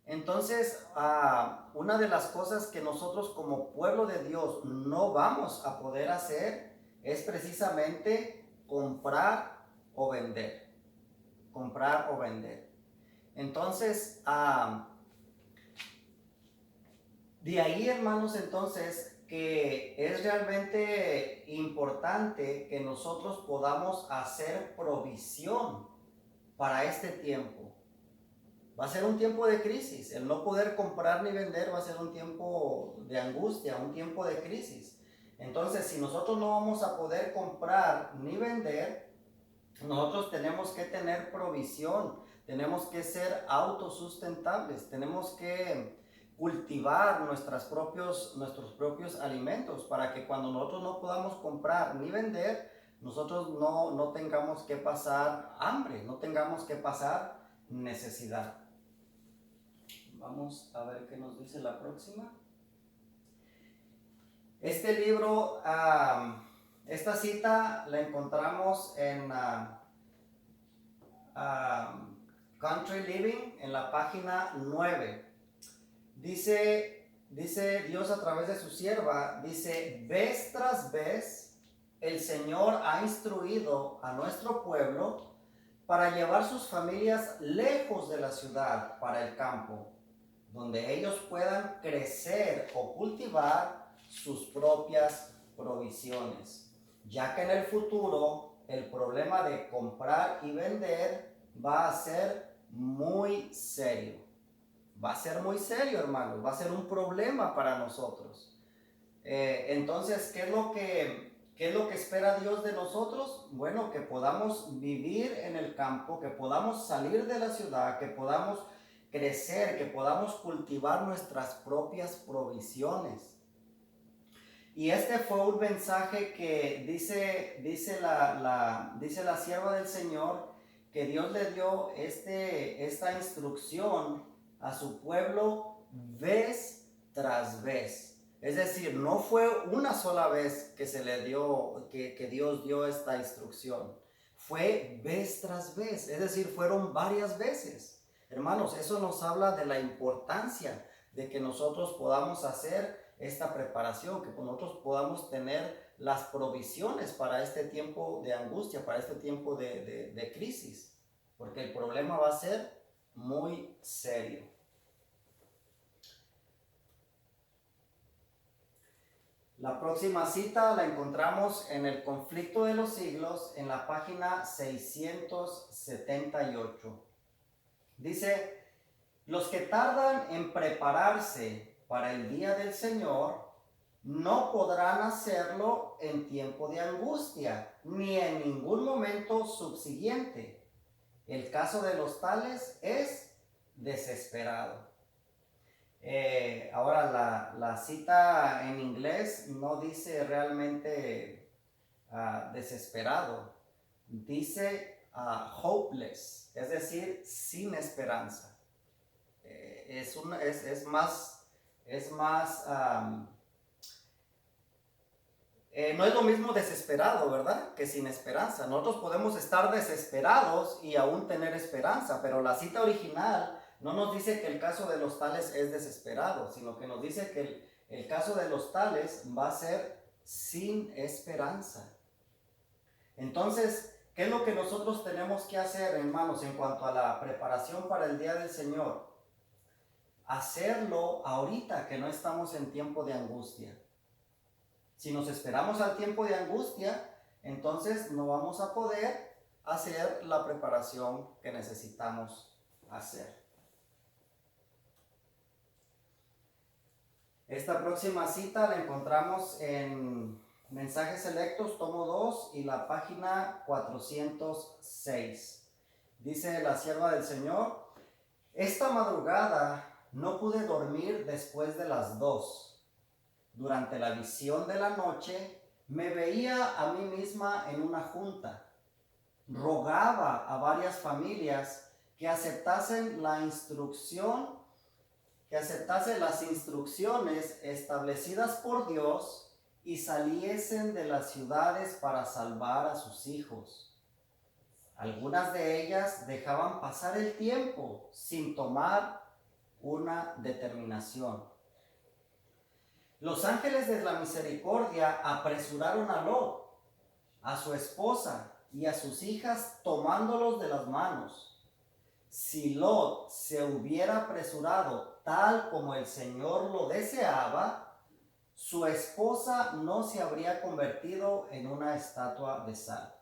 Entonces, una de las cosas que nosotros como pueblo de Dios no vamos a poder hacer es precisamente comprar o vender. Comprar o vender. Entonces, de ahí, hermanos, entonces, que es realmente importante que nosotros podamos hacer provisión para este tiempo. Va a ser un tiempo de crisis. El no poder comprar ni vender va a ser un tiempo de angustia, un tiempo de crisis. Entonces, si nosotros no vamos a poder comprar ni vender, nosotros tenemos que tener provisión, tenemos que ser autosustentables, tenemos que cultivar nuestros propios alimentos para que cuando nosotros no podamos comprar ni vender, nosotros no tengamos que pasar hambre, no tengamos que pasar necesidad. Vamos a ver qué nos dice la próxima. Este libro, esta cita la encontramos en Country Living en la página 9. Dice Dios a través de su sierva, dice, vez tras vez el Señor ha instruido a nuestro pueblo para llevar sus familias lejos de la ciudad para el campo, donde ellos puedan crecer o cultivar sus propias provisiones, ya que en el futuro el problema de comprar y vender va a ser muy serio. Va a ser muy serio, hermanos, va a ser un problema para nosotros. Entonces, ¿qué es lo que espera Dios de nosotros? Bueno, que podamos vivir en el campo, que podamos salir de la ciudad, que podamos crecer, que podamos cultivar nuestras propias provisiones. Y este fue un mensaje que dice la sierva del Señor, que Dios le dio esta instrucción a su pueblo vez tras vez. Es decir, no fue una sola vez que se le dio, que Dios dio esta instrucción. Fue vez tras vez, es decir, fueron varias veces. Hermanos, eso nos habla de la importancia de que nosotros podamos hacer esta preparación, que nosotros podamos tener las provisiones para este tiempo de angustia, para este tiempo de crisis, porque el problema va a ser muy serio. La próxima cita la encontramos en el Conflicto de los Siglos, en la página 678. Dice, los que tardan en prepararse para el día del Señor no podrán hacerlo en tiempo de angustia, ni en ningún momento subsiguiente. El caso de los tales es desesperado. Ahora la cita en inglés no dice realmente desesperado, dice hopeless, es decir, sin esperanza. Es más no es lo mismo desesperado, ¿verdad? Que sin esperanza. Nosotros podemos estar desesperados y aún tener esperanza, pero la cita original no nos dice que el caso de los tales es desesperado, sino que nos dice que el caso de los tales va a ser sin esperanza. Entonces, ¿qué es lo que nosotros tenemos que hacer, hermanos, en cuanto a la preparación para el día del Señor? Hacerlo ahorita que no estamos en tiempo de angustia. Si nos esperamos al tiempo de angustia, entonces no vamos a poder hacer la preparación que necesitamos hacer. Esta próxima cita la encontramos en Mensajes Selectos, tomo 2 y la página 406. Dice la sierva del Señor, esta madrugada no pude dormir después de las 2. Durante la visión de la noche, me veía a mí misma en una junta. Rogaba a varias familias que aceptasen las instrucciones establecidas por Dios y saliesen de las ciudades para salvar a sus hijos. Algunas de ellas dejaban pasar el tiempo sin tomar una determinación. Los ángeles de la misericordia apresuraron a Lot, a su esposa y a sus hijas, tomándolos de las manos. Si Lot se hubiera apresurado tal como el Señor lo deseaba, su esposa no se habría convertido en una estatua de sal.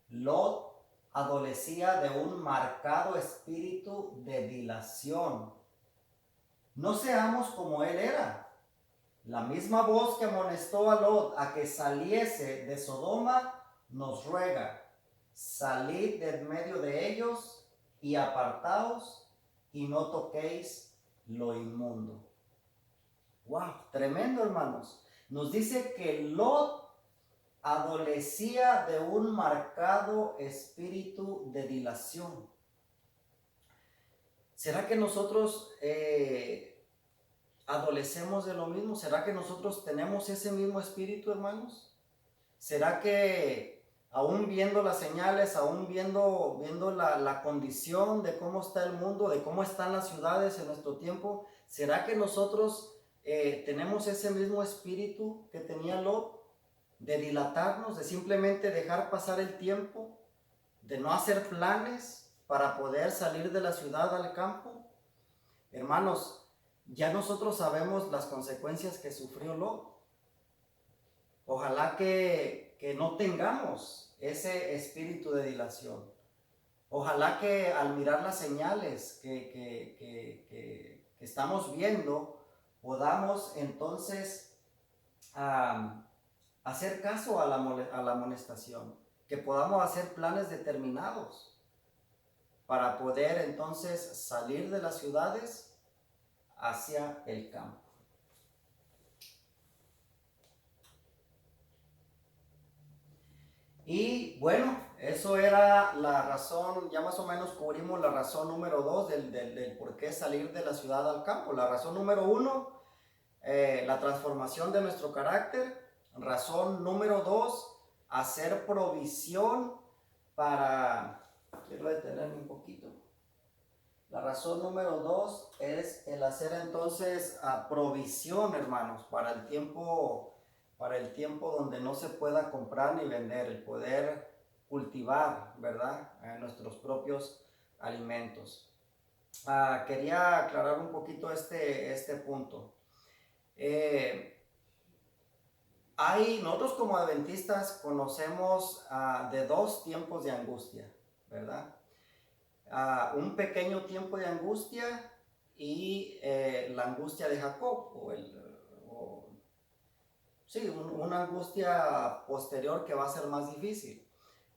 Lot adolecía de un marcado espíritu de dilación. No seamos como él era. La misma voz que amonestó a Lot a que saliese de Sodoma nos ruega: salid de en medio de ellos y apartaos y no toquéis lo inmundo. Wow, tremendo, hermanos. Nos dice que Lot adolecía de un marcado espíritu de dilación. ¿Será que nosotros adolecemos de lo mismo? ¿Será que nosotros tenemos ese mismo espíritu, hermanos? ¿Será que aún viendo las señales, aún viendo la condición de cómo está el mundo, de cómo están las ciudades en nuestro tiempo, será que nosotros tenemos ese mismo espíritu que tenía Lot, de dilatarnos, de simplemente dejar pasar el tiempo, de no hacer planes para poder salir de la ciudad al campo? Hermanos, ya nosotros sabemos las consecuencias que sufrió Lot. Ojalá que no tengamos ese espíritu de dilación. Ojalá que al mirar las señales que estamos viendo, podamos entonces hacer caso a la amonestación, que podamos hacer planes determinados para poder entonces salir de las ciudades hacia el campo. Y bueno, eso era la razón, ya más o menos cubrimos la razón número 2 del por qué salir de la ciudad al campo. La razón número 1, la transformación de nuestro carácter. Razón número 2, hacer provisión para... Quiero detenerme un poquito. La razón número 2 es el hacer entonces provisión, hermanos, para el tiempo donde no se pueda comprar ni vender, el poder cultivar, ¿verdad?, nuestros propios alimentos. Quería aclarar un poquito este punto. Nosotros como adventistas conocemos de dos tiempos de angustia, ¿verdad? Un pequeño tiempo de angustia y la angustia de Jacob, una angustia posterior que va a ser más difícil.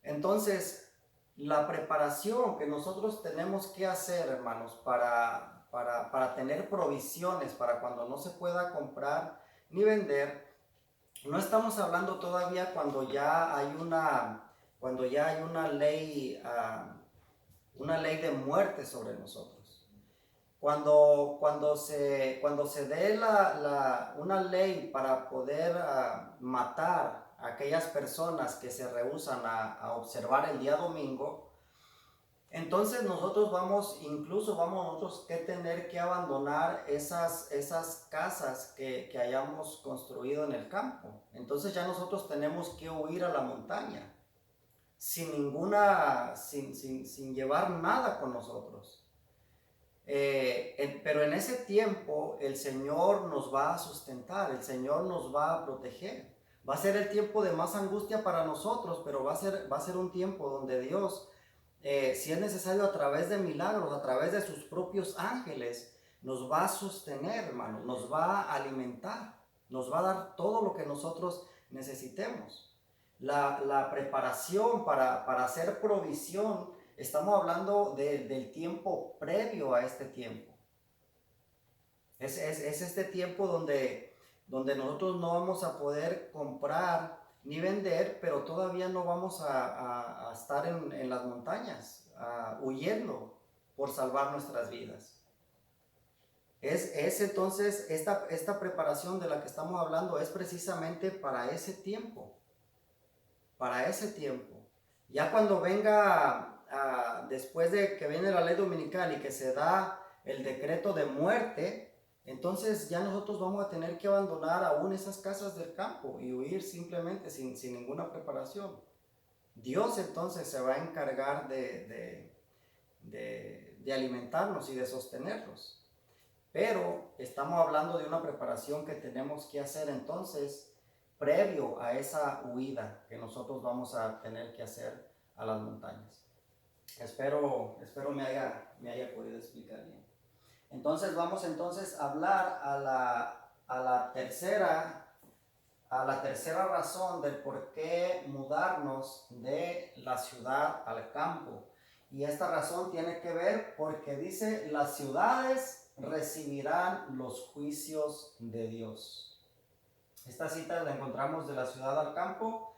Entonces, la preparación que nosotros tenemos que hacer, hermanos, para tener provisiones, para cuando no se pueda comprar ni vender, no estamos hablando todavía cuando ya hay una ley de muerte sobre nosotros. Cuando se dé una ley para poder matar a aquellas personas que se rehúsan a observar el día domingo, entonces nosotros vamos que tener que abandonar esas casas que hayamos construido en el campo. Entonces ya nosotros tenemos que huir a la montaña sin llevar nada con nosotros. Pero en ese tiempo el Señor nos va a sustentar, el Señor nos va a proteger. Va a ser el tiempo de más angustia para nosotros, pero va a ser un tiempo donde Dios, si es necesario, a través de milagros, a través de sus propios ángeles, nos va a sostener, hermano, nos va a alimentar, nos va a dar todo lo que nosotros necesitemos. La preparación para hacer provisión, estamos hablando del tiempo previo a este tiempo. Es este tiempo donde nosotros no vamos a poder comprar ni vender, pero todavía no vamos a estar en las montañas, huyendo por salvar nuestras vidas. Es entonces esta preparación de la que estamos hablando es precisamente para ese tiempo. Para ese tiempo. Ya cuando venga, después de que viene la ley dominical y que se da el decreto de muerte, entonces ya nosotros vamos a tener que abandonar aún esas casas del campo y huir simplemente sin ninguna preparación. Dios entonces se va a encargar de alimentarnos y de sostenerlos. Pero estamos hablando de una preparación que tenemos que hacer entonces previo a esa huida que nosotros vamos a tener que hacer a las montañas. Espero me haya podido explicar bien. Entonces vamos entonces a hablar a la tercera razón del por qué mudarnos de la ciudad al campo. Y esta razón tiene que ver porque dice, las ciudades recibirán los juicios de Dios. Esta cita la encontramos de la ciudad al campo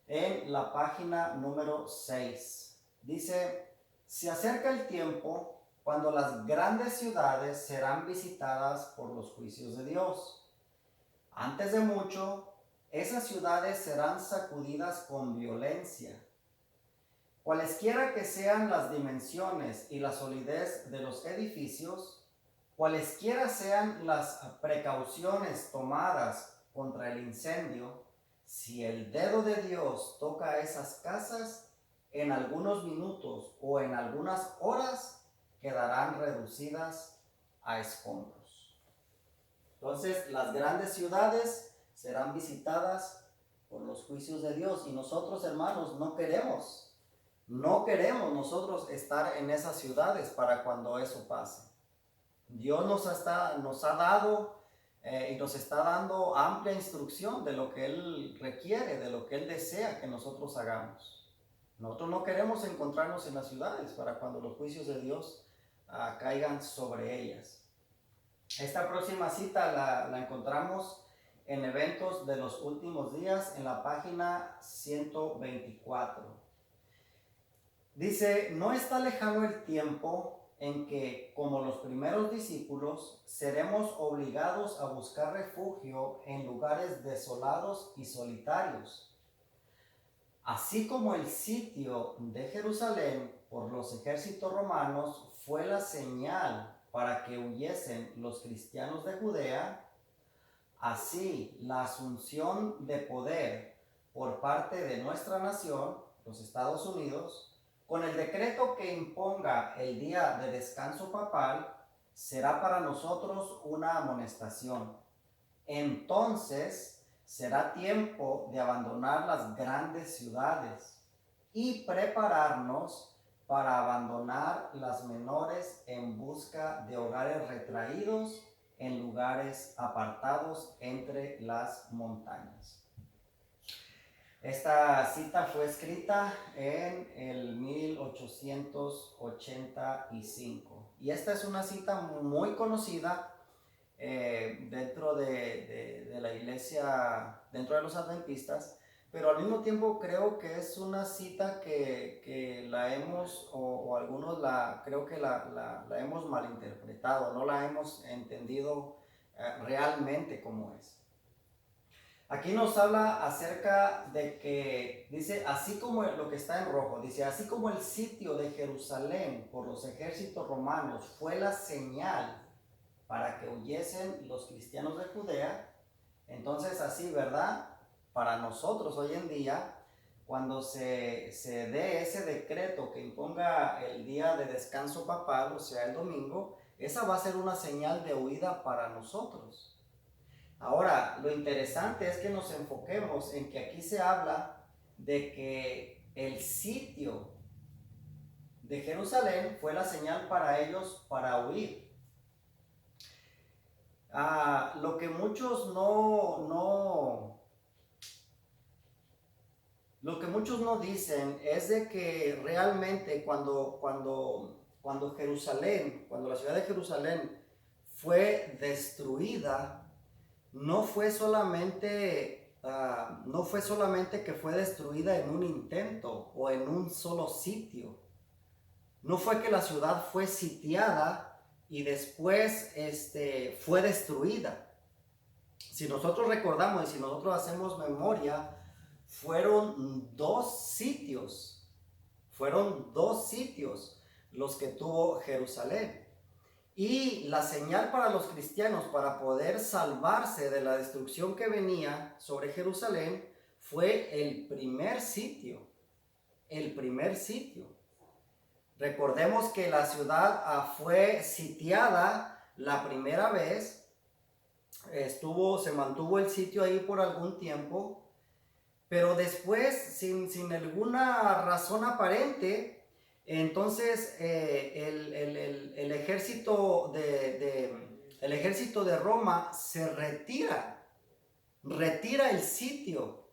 en la página número 6. Dice, se acerca el tiempo cuando las grandes ciudades serán visitadas por los juicios de Dios. Antes de mucho, esas ciudades serán sacudidas con violencia. Cualesquiera que sean las dimensiones y la solidez de los edificios, cualesquiera sean las precauciones tomadas contra el incendio, si el dedo de Dios toca a esas casas, en algunos minutos o en algunas horas quedarán reducidas a escombros. Entonces, las grandes ciudades serán visitadas por los juicios de Dios y nosotros, hermanos, no queremos nosotros estar en esas ciudades para cuando eso pase. Dios nos ha dado y nos está dando amplia instrucción de lo que Él requiere, de lo que Él desea que nosotros hagamos. Nosotros no queremos encontrarnos en las ciudades para cuando los juicios de Dios caigan sobre ellas. Esta próxima cita la encontramos en Eventos de los Últimos Días en la página 124. Dice, no está lejano el tiempo en que, como los primeros discípulos, seremos obligados a buscar refugio en lugares desolados y solitarios. Así como el sitio de Jerusalén por los ejércitos romanos fue la señal para que huyesen los cristianos de Judea, así la asunción de poder por parte de nuestra nación, los Estados Unidos, con el decreto que imponga el día de descanso papal, será para nosotros una amonestación. Entonces será tiempo de abandonar las grandes ciudades y prepararnos para abandonar las menores en busca de hogares retraídos en lugares apartados entre las montañas. Esta cita fue escrita en el 1885 y esta es una cita muy conocida dentro de la iglesia, dentro de los adventistas, pero al mismo tiempo creo que es una cita que la hemos, o algunos creo que la hemos malinterpretado, no la hemos entendido realmente como es. Aquí nos habla acerca de que, dice, así como lo que está en rojo, dice, así como el sitio de Jerusalén por los ejércitos romanos fue la señal para que huyesen los cristianos de Judea, entonces así, ¿verdad? Para nosotros hoy en día, cuando se dé ese decreto que imponga el día de descanso papal, o sea, el domingo, esa va a ser una señal de huida para nosotros. Ahora, lo interesante es que nos enfoquemos en que aquí se habla de que el sitio de Jerusalén fue la señal para ellos para huir. Lo que muchos no dicen es de que realmente cuando Jerusalén, cuando la ciudad de Jerusalén fue destruida, no fue solamente que fue destruida en un intento o en un solo sitio. No fue que la ciudad fue sitiada y después fue destruida. Si nosotros recordamos y si nosotros hacemos memoria, fueron dos sitios los que tuvo Jerusalén. Y la señal para los cristianos para poder salvarse de la destrucción que venía sobre Jerusalén fue el primer sitio. El primer sitio. Recordemos que la ciudad fue sitiada la primera vez. Se mantuvo el sitio ahí por algún tiempo. Pero después, sin alguna razón aparente, entonces el ejército el ejército de Roma se retira el sitio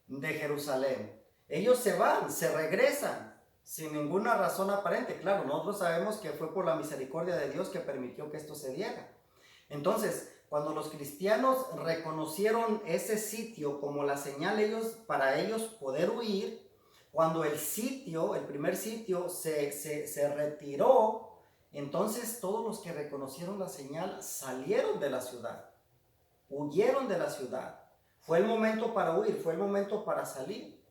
de Jerusalén. Ellos se van, se regresan, sin ninguna razón aparente. Claro, nosotros sabemos que fue por la misericordia de Dios que permitió que esto se diera. Entonces, cuando los cristianos reconocieron ese sitio como la señal para ellos poder huir, cuando el primer sitio se retiró, entonces todos los que reconocieron la señal salieron de la ciudad, huyeron de la ciudad. Fue el momento para huir, fue el momento para salir.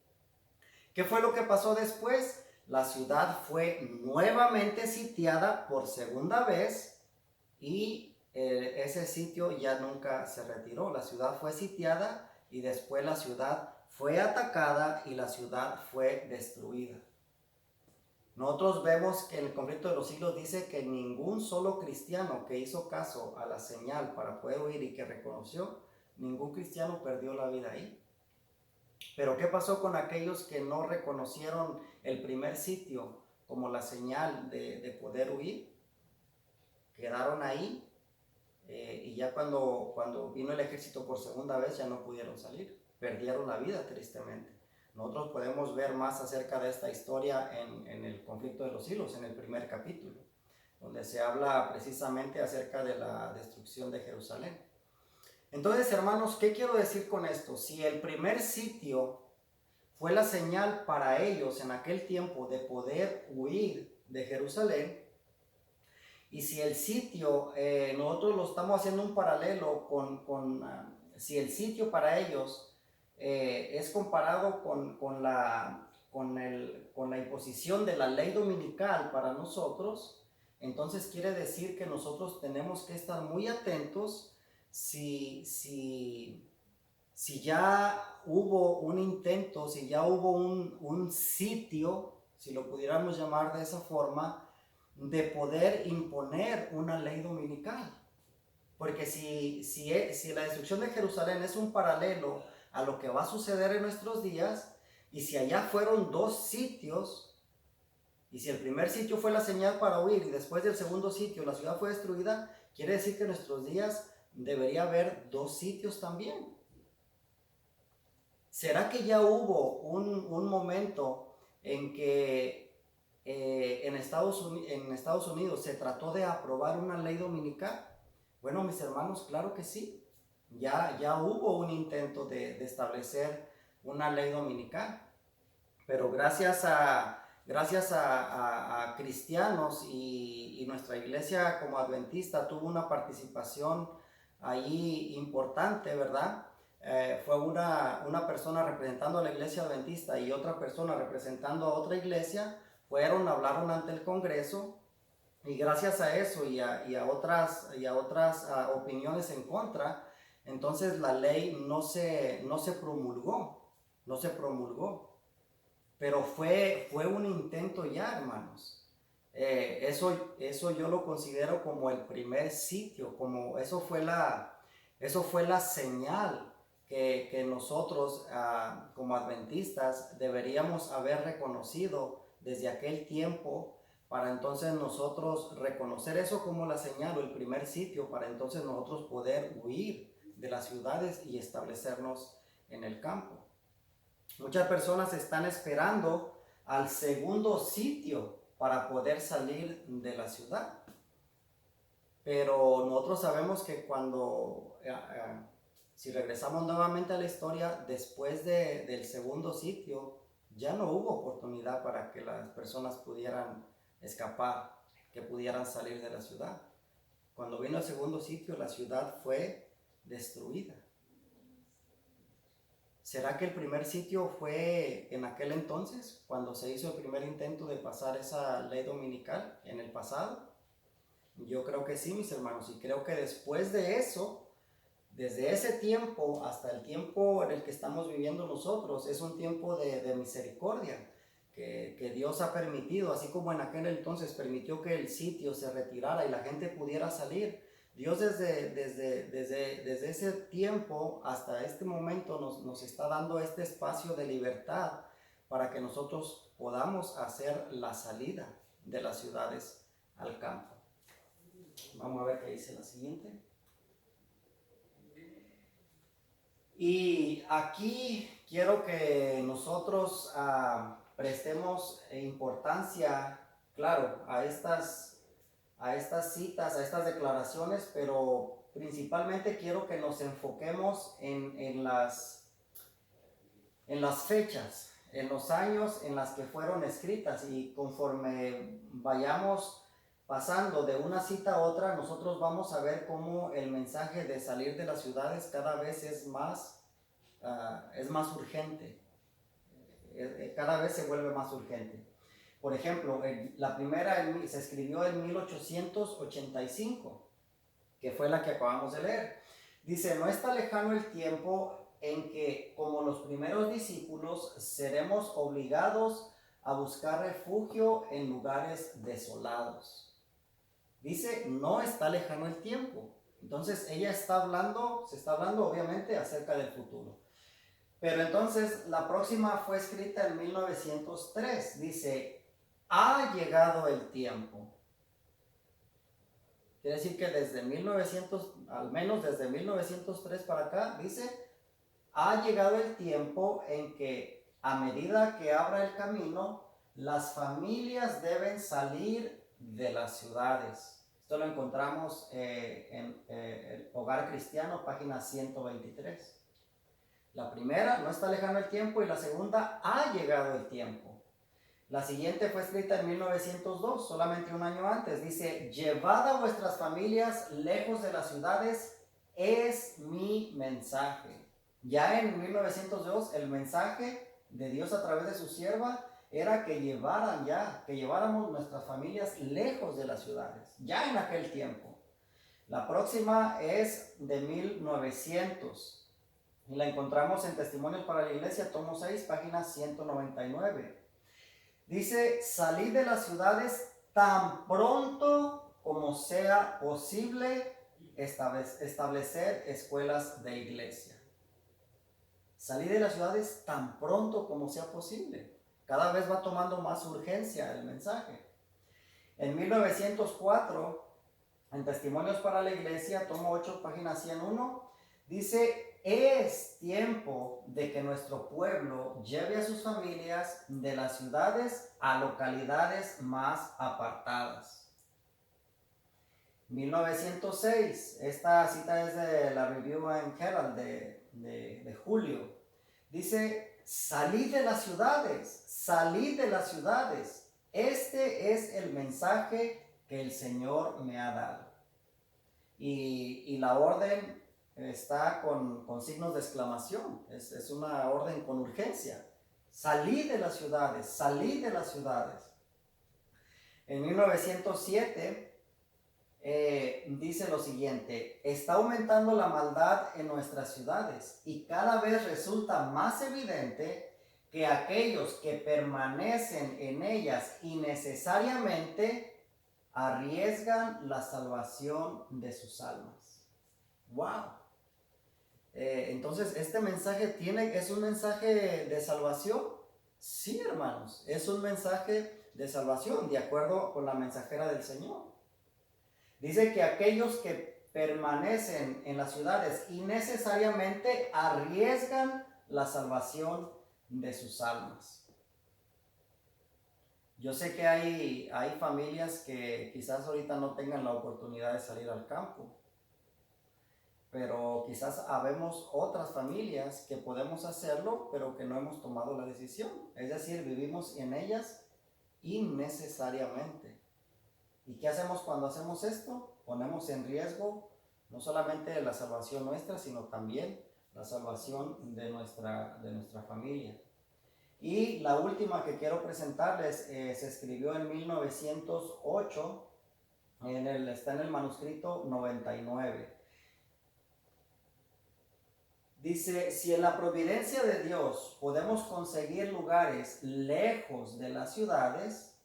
¿Qué fue lo que pasó después? La ciudad fue nuevamente sitiada por segunda vez y ese sitio ya nunca se retiró. La ciudad fue sitiada y después la ciudad fue atacada y la ciudad fue destruida. Nosotros vemos que en el conflicto de los siglos dice que ningún solo cristiano que hizo caso a la señal para poder huir y que reconoció, ningún cristiano perdió la vida ahí. Pero ¿qué pasó con aquellos que no reconocieron el primer sitio como la señal de poder huir? Quedaron ahí. Y ya cuando vino el ejército por segunda vez ya no pudieron salir, perdieron la vida tristemente. Nosotros podemos ver más acerca de esta historia en el conflicto de los siglos, en el primer capítulo, donde se habla precisamente acerca de la destrucción de Jerusalén. Entonces, hermanos, ¿qué quiero decir con esto? Si el primer sitio fue la señal para ellos en aquel tiempo de poder huir de Jerusalén, y si el sitio, nosotros lo estamos haciendo un paralelo si el sitio para ellos es comparado con la imposición de la ley dominical para nosotros, entonces quiere decir que nosotros tenemos que estar muy atentos si ya hubo un intento, si ya hubo un sitio, si lo pudiéramos llamar de esa forma, de poder imponer una ley dominical. Porque si la destrucción de Jerusalén es un paralelo a lo que va a suceder en nuestros días, y si allá fueron dos sitios, y si el primer sitio fue la señal para huir, y después del segundo sitio la ciudad fue destruida, quiere decir que en nuestros días debería haber dos sitios también. ¿Será que ya hubo un momento en que en Estados Unidos se trató de aprobar una ley dominical? Bueno, mis hermanos, claro que sí. Ya hubo un intento de establecer una ley dominical. Pero gracias a cristianos y nuestra iglesia como adventista tuvo una participación ahí importante, ¿verdad? Fue una persona representando a la iglesia adventista y otra persona representando a otra iglesia, hablaron ante el Congreso, y gracias a eso y a otras opiniones en contra, entonces la ley no se promulgó, pero fue un intento ya, hermanos. Eso yo lo considero como el primer sitio, como eso fue la señal que nosotros como adventistas deberíamos haber reconocido desde aquel tiempo, para entonces nosotros reconocer eso como la señal o el primer sitio, para entonces nosotros poder huir de las ciudades y establecernos en el campo. Muchas personas están esperando al segundo sitio para poder salir de la ciudad, pero nosotros sabemos que si regresamos nuevamente a la historia, después del segundo sitio, ya no hubo oportunidad para que las personas pudieran escapar, que pudieran salir de la ciudad. Cuando vino el segundo sitio, la ciudad fue destruida. ¿Será que el primer sitio fue en aquel entonces, cuando se hizo el primer intento de pasar esa ley dominical en el pasado? Yo creo que sí, mis hermanos, y creo que después de eso, desde ese tiempo hasta el tiempo en el que estamos viviendo nosotros, es un tiempo de misericordia que Dios ha permitido, así como en aquel entonces permitió que el sitio se retirara y la gente pudiera salir. Dios desde ese tiempo hasta este momento nos está dando este espacio de libertad para que nosotros podamos hacer la salida de las ciudades al campo. Vamos a ver qué dice la siguiente. Y aquí quiero que nosotros prestemos importancia, claro, a estas citas, a estas declaraciones, pero principalmente quiero que nos enfoquemos en las fechas, en los años en las que fueron escritas, y conforme vayamos pasando de una cita a otra, nosotros vamos a ver cómo el mensaje de salir de las ciudades cada vez es más urgente, cada vez se vuelve más urgente. Por ejemplo, la primera se escribió en 1885, que fue la que acabamos de leer. Dice: no está lejano el tiempo en que, como los primeros discípulos, seremos obligados a buscar refugio en lugares desolados. Dice: no está lejano el tiempo. Entonces se está hablando obviamente acerca del futuro. Pero entonces la próxima fue escrita en 1903. Dice: ha llegado el tiempo. Quiere decir que al menos desde 1903 para acá, dice: ha llegado el tiempo en que, a medida que abra el camino, las familias deben salir de las ciudades. Esto lo encontramos en el Hogar Cristiano, página 123. La primera: no está lejano el tiempo, y la segunda: ha llegado el tiempo. La siguiente fue escrita en 1902, solamente un año antes. Dice: llevad a vuestras familias lejos de las ciudades, es mi mensaje. Ya en 1902 el mensaje de Dios a través de su sierva era que lleváramos nuestras familias lejos de las ciudades, ya en aquel tiempo. La próxima es de 1900 y la encontramos en Testimonios para la Iglesia, tomo 6, página 199. Dice: salid de las ciudades tan pronto como sea posible establecer escuelas de iglesia. Salid de las ciudades tan pronto como sea posible. Cada vez va tomando más urgencia el mensaje. En 1904, en Testimonios para la Iglesia, tomo 8, página 101, dice: es tiempo de que nuestro pueblo lleve a sus familias de las ciudades a localidades más apartadas. 1906, esta cita es de la Review and Herald de julio. Dice: salid de las ciudades, salid de las ciudades. Este es el mensaje que el Señor me ha dado. Y la orden está con signos de exclamación. Es una orden con urgencia. Salid de las ciudades, salid de las ciudades. En 1907 dice lo siguiente: está aumentando la maldad en nuestras ciudades y cada vez resulta más evidente que aquellos que permanecen en ellas innecesariamente arriesgan la salvación de sus almas. ¡Wow! Entonces, ¿este mensaje es un mensaje de salvación? Sí, hermanos, es un mensaje de salvación, de acuerdo con la mensajera del Señor. Dice que aquellos que permanecen en las ciudades innecesariamente arriesgan la salvación de sus almas. Yo sé que hay familias que quizás ahorita no tengan la oportunidad de salir al campo, pero quizás habemos otras familias que podemos hacerlo, pero que no hemos tomado la decisión. Es decir, vivimos en ellas innecesariamente. ¿Y qué hacemos cuando hacemos esto? Ponemos en riesgo no solamente la salvación nuestra, sino también la salvación de nuestra familia. Y la última que quiero presentarles se escribió en 1908, Está en el manuscrito 99. Dice, si en la providencia de Dios podemos conseguir lugares lejos de las ciudades,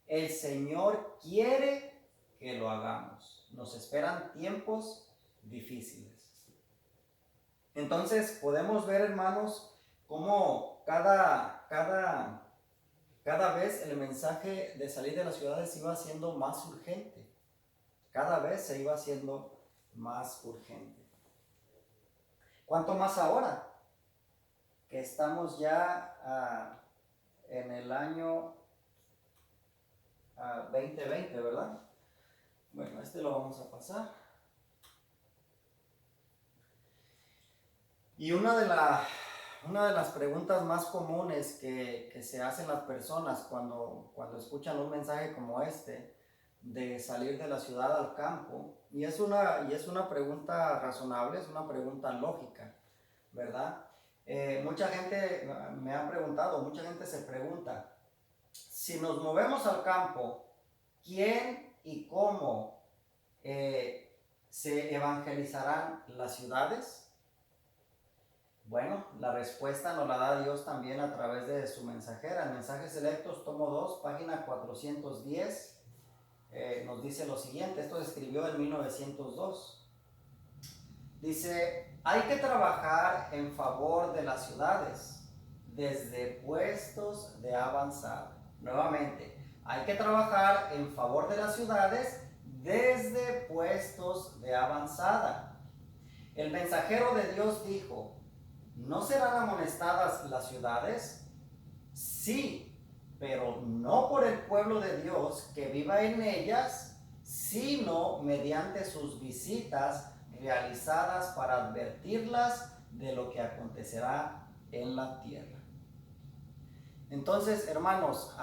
el Señor quiere que lo hagamos. Nos esperan tiempos difíciles. Entonces podemos ver, hermanos, cómo cada vez el mensaje de salir de las ciudades iba siendo más urgente. Cada vez se iba haciendo más urgente. ¿Cuánto más ahora? Que estamos ya en el año 2020, ¿verdad? Bueno, lo vamos a pasar. Y una de las preguntas más comunes que se hacen las personas cuando escuchan un mensaje como este, de salir de la ciudad al campo, y es una pregunta razonable, es una pregunta lógica, ¿verdad? Mucha gente me ha preguntado, mucha gente se pregunta, si nos movemos al campo, ¿quién y cómo se evangelizarán las ciudades? Bueno, la respuesta nos la da Dios también a través de su mensajera. En Mensajes Selectos, tomo 2, página 410, nos dice lo siguiente. Esto se escribió en 1902. Dice, hay que trabajar en favor de las ciudades desde puestos de avanzada. Nuevamente, hay que trabajar en favor de las ciudades desde puestos de avanzada. El mensajero de Dios dijo, ¿no serán amonestadas las ciudades? Sí, pero no por el pueblo de Dios que viva en ellas, sino mediante sus visitas realizadas para advertirlas de lo que acontecerá en la tierra. Entonces, hermanos,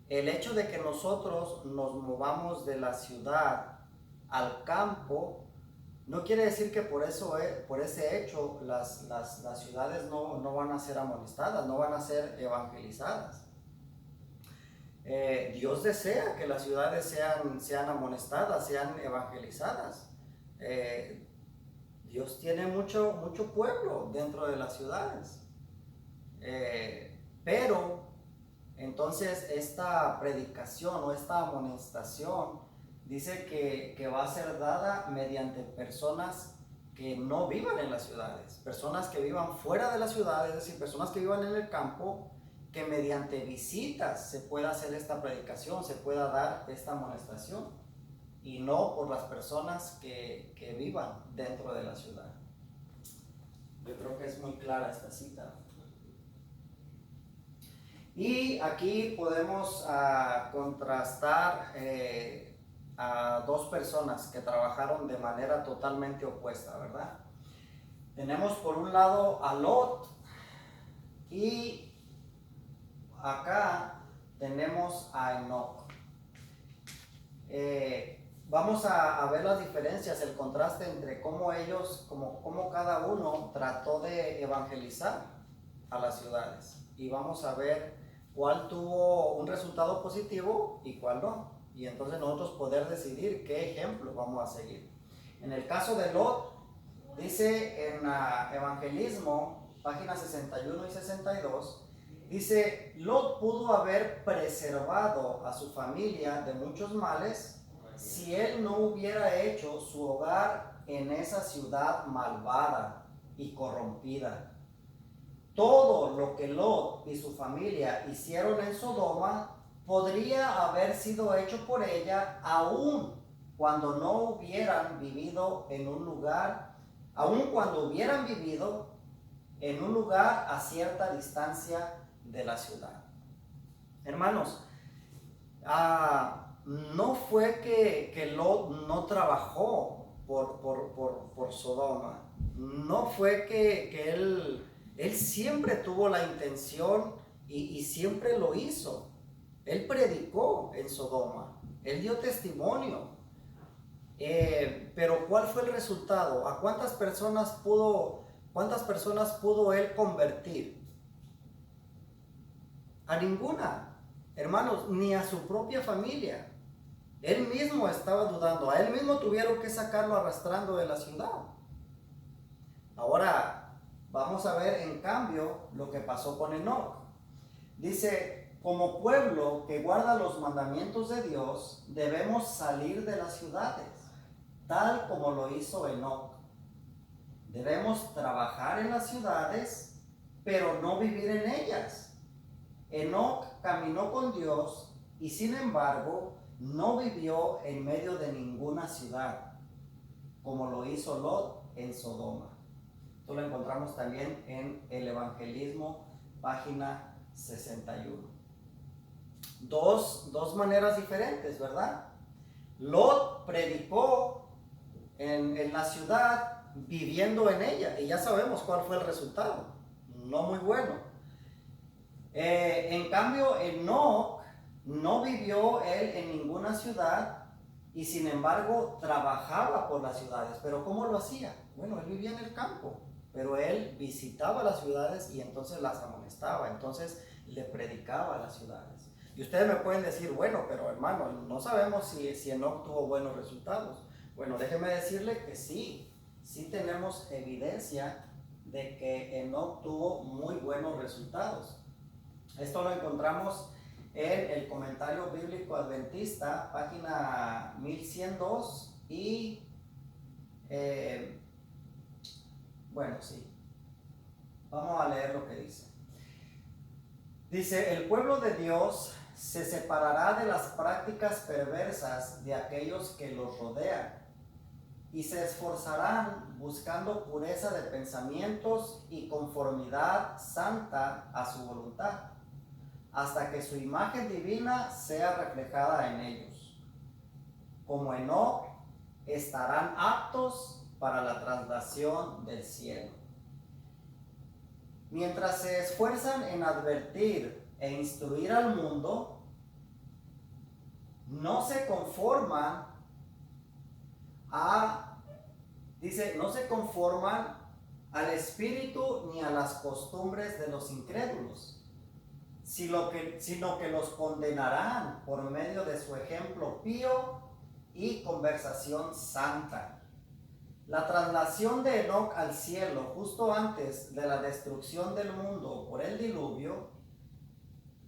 el hecho de que nosotros nos movamos de la ciudad al campo no quiere decir que por ese hecho las ciudades no van a ser amonestadas, no van a ser evangelizadas. Dios desea que las ciudades sean amonestadas, sean evangelizadas. Dios tiene mucho pueblo dentro de las ciudades. Pero entonces esta predicación o esta amonestación dice que va a ser dada mediante personas que no vivan en las ciudades, personas que vivan fuera de las ciudades, es decir, personas que vivan en el campo, que mediante visitas se pueda hacer esta predicación, se pueda dar esta amonestación, y no por las personas que vivan dentro de la ciudad. Yo creo que es muy clara esta cita. Y aquí podemos contrastar a dos personas que trabajaron de manera totalmente opuesta, ¿verdad? Tenemos por un lado a Lot y acá tenemos a Enoc. Vamos a ver las diferencias, el contraste entre cómo cada uno trató de evangelizar a las ciudades. Y vamos a ver cuál tuvo un resultado positivo y cuál no. Y entonces nosotros poder decidir qué ejemplo vamos a seguir. En el caso de Lot, dice en Evangelismo, páginas 61 y 62, dice, Lot pudo haber preservado a su familia de muchos males si él no hubiera hecho su hogar en esa ciudad malvada y corrompida. Todo lo que Lot y su familia hicieron en Sodoma podría haber sido hecho por ella aun cuando no hubieran vivido en un lugar, aun cuando hubieran vivido en un lugar a cierta distancia de la ciudad. Hermanos, no fue que Lot no trabajó por Sodoma, no fue que él siempre tuvo la intención y siempre lo hizo. Él predicó en Sodoma, él dio testimonio, pero ¿cuál fue el resultado? ¿A cuántas personas pudo él convertir? A ninguna, hermanos, ni a su propia familia. Él mismo estaba dudando, a él mismo tuvieron que sacarlo arrastrando de la ciudad. Ahora vamos a ver en cambio lo que pasó con Enoc. Dice, como pueblo que guarda los mandamientos de Dios, debemos salir de las ciudades, tal como lo hizo Enoc. Debemos trabajar en las ciudades, pero no vivir en ellas. Enoc caminó con Dios y sin embargo no vivió en medio de ninguna ciudad, como lo hizo Lot en Sodoma. Esto lo encontramos también en el Evangelismo, página 61. Dos maneras diferentes, ¿verdad? Lot predicó en la ciudad, viviendo en ella, y ya sabemos cuál fue el resultado, no muy bueno. En cambio, Enoc no vivió él en ninguna ciudad y sin embargo trabajaba por las ciudades. ¿Pero cómo lo hacía? Bueno, él vivía en el campo, pero él visitaba las ciudades y entonces las amonestaba, entonces le predicaba a las ciudades. Y ustedes me pueden decir, bueno, pero hermano, no sabemos si Enoc tuvo buenos resultados. Bueno, déjeme decirle que sí tenemos evidencia de que Enoc tuvo muy buenos resultados. Esto lo encontramos en el Comentario Bíblico Adventista, página 1102 y, bueno, sí, vamos a leer lo que dice. Dice, el pueblo de Dios se separará de las prácticas perversas de aquellos que los rodean y se esforzarán buscando pureza de pensamientos y conformidad santa a su voluntad, hasta que su imagen divina sea reflejada en ellos. Como Enoc, estarán aptos para la traslación del cielo. Mientras se esfuerzan en advertir e instruir al mundo, no se conforman no se conforman al espíritu ni a las costumbres de los incrédulos, sino que los condenarán por medio de su ejemplo pío y conversación santa. La traslación de Enoc al cielo justo antes de la destrucción del mundo por el diluvio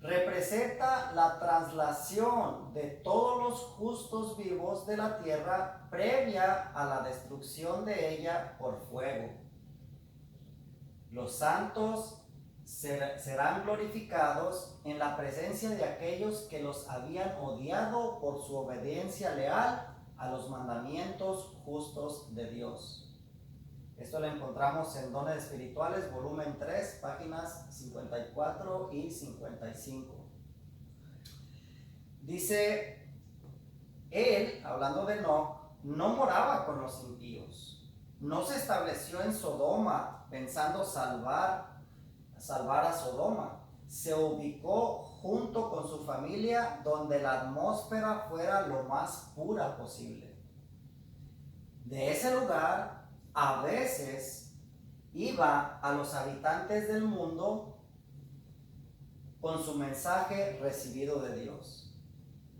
representa la traslación de todos los justos vivos de la tierra previa a la destrucción de ella por fuego. Los santos serán glorificados en la presencia de aquellos que los habían odiado por su obediencia leal a los mandamientos justos de Dios. Esto lo encontramos en Dones Espirituales, volumen 3, páginas 54 y 55. Dice, él, hablando de Enoc, no moraba con los impíos, no se estableció en Sodoma pensando salvar a Sodoma. Se ubicó junto con su familia donde la atmósfera fuera lo más pura posible. De ese lugar, a veces iba a los habitantes del mundo con su mensaje recibido de Dios.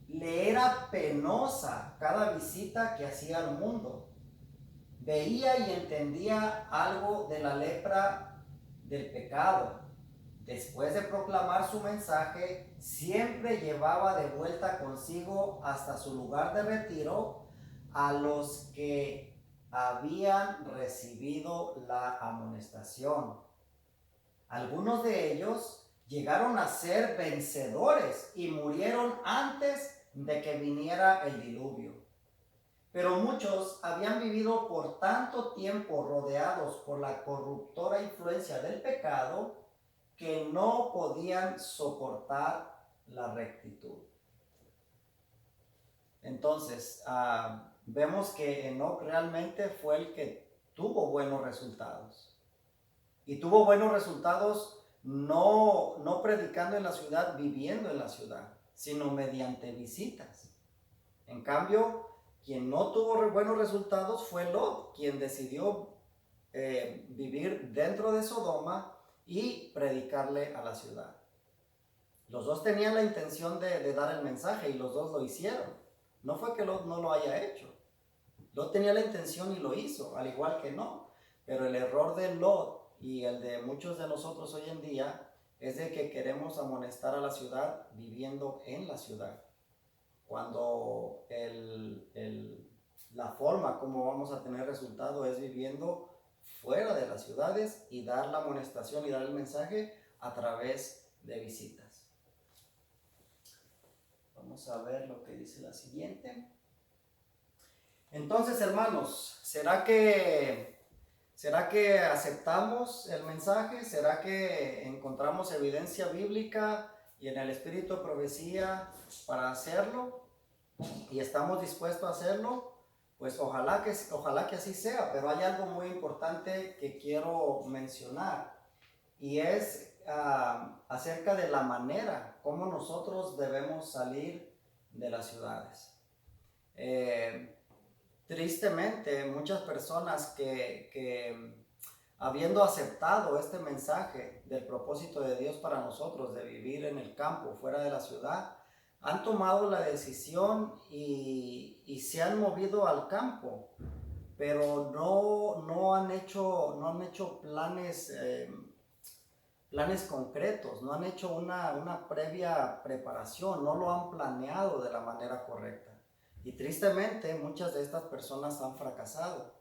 Le era penosa cada visita que hacía al mundo. Veía y entendía algo de la lepra del pecado. Después de proclamar su mensaje, siempre llevaba de vuelta consigo hasta su lugar de retiro a los que habían recibido la amonestación. Algunos de ellos llegaron a ser vencedores y murieron antes de que viniera el diluvio. Pero muchos habían vivido por tanto tiempo rodeados por la corruptora influencia del pecado que no podían soportar la rectitud. Entonces, vemos que Enoc realmente fue el que tuvo buenos resultados. Y tuvo buenos resultados no predicando en la ciudad, viviendo en la ciudad, sino mediante visitas. En cambio, quien no tuvo buenos resultados fue Lot, quien decidió vivir dentro de Sodoma y predicarle a la ciudad. Los dos tenían la intención de dar el mensaje y los dos lo hicieron. No fue que Lot no lo haya hecho. Lot tenía la intención y lo hizo, al igual que no. Pero el error de Lot y el de muchos de nosotros hoy en día es de que queremos amonestar a la ciudad viviendo en la ciudad. Cuando la forma como vamos a tener resultado es viviendo fuera de las ciudades y dar la amonestación y dar el mensaje a través de visitas. Vamos a ver lo que dice la siguiente. Entonces, hermanos, ¿será que aceptamos el mensaje? ¿Será que encontramos evidencia bíblica y en el espíritu de profecía para hacerlo? ¿Y estamos dispuestos a hacerlo? Pues ojalá que así sea, pero hay algo muy importante que quiero mencionar y es acerca de la manera como nosotros debemos salir de las ciudades. Tristemente, muchas personas que habiendo aceptado este mensaje del propósito de Dios para nosotros de vivir en el campo, fuera de la ciudad, han tomado la decisión y se han movido al campo, pero no han hecho planes concretos, no han hecho una previa preparación, no lo han planeado de la manera correcta. Y tristemente muchas de estas personas han fracasado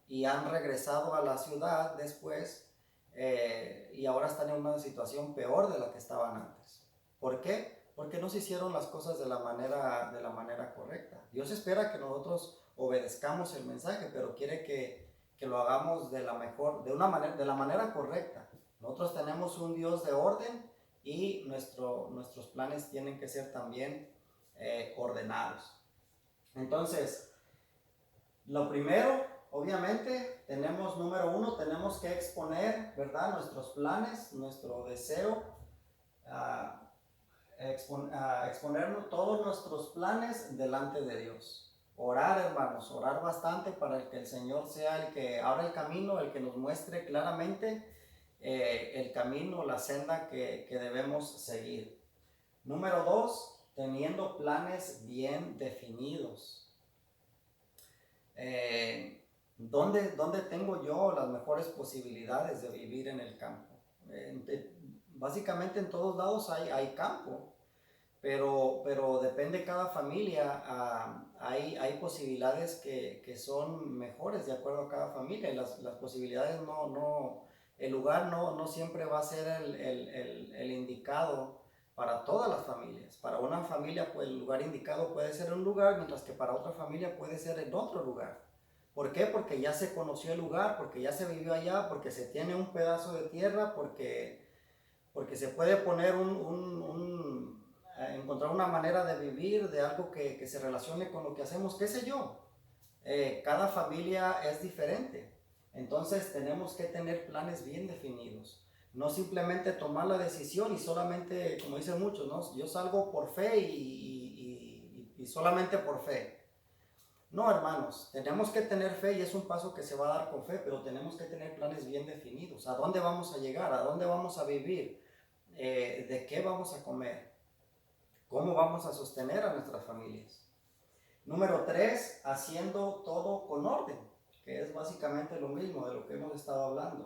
y han regresado a la ciudad después y ahora están en una situación peor de la que estaban antes. ¿Por qué? Porque no se hicieron las cosas de la manera correcta. Dios espera que nosotros obedezcamos el mensaje, pero quiere que lo hagamos de la manera correcta. Nosotros tenemos un Dios de orden y nuestros planes tienen que ser también ordenados. Entonces, lo primero, obviamente, número uno, tenemos que exponer, ¿verdad?, nuestros planes, nuestro deseo, exponer todos nuestros planes delante de Dios. Orar, hermanos, orar bastante para que el Señor sea el que abra el camino, el que nos muestre claramente el camino, la senda que debemos seguir. Número dos, teniendo planes bien definidos. ¿Dónde tengo yo las mejores posibilidades de vivir en el campo? Básicamente en todos lados hay campo, pero depende de cada familia. Hay posibilidades que son mejores de acuerdo a cada familia y las posibilidades el lugar no siempre va a ser el indicado para todas las familias. Para una familia, pues, el lugar indicado puede ser un lugar, mientras que para otra familia puede ser en otro lugar. ¿Por qué? Porque ya se conoció el lugar, porque ya se vivió allá, porque se tiene un pedazo de tierra, porque se puede poner encontrar una manera de vivir, de algo que se relacione con lo que hacemos, qué sé yo. Cada familia es diferente. Entonces tenemos que tener planes bien definidos. No simplemente tomar la decisión y solamente, como dicen muchos, ¿no?, yo salgo por fe y solamente por fe. No, hermanos, tenemos que tener fe y es un paso que se va a dar con fe, pero tenemos que tener planes bien definidos. ¿A dónde vamos a llegar? ¿A dónde vamos a vivir? ¿De qué vamos a comer? ¿Cómo vamos a sostener a nuestras familias? Número 3, haciendo todo con orden, que es básicamente lo mismo de lo que hemos estado hablando.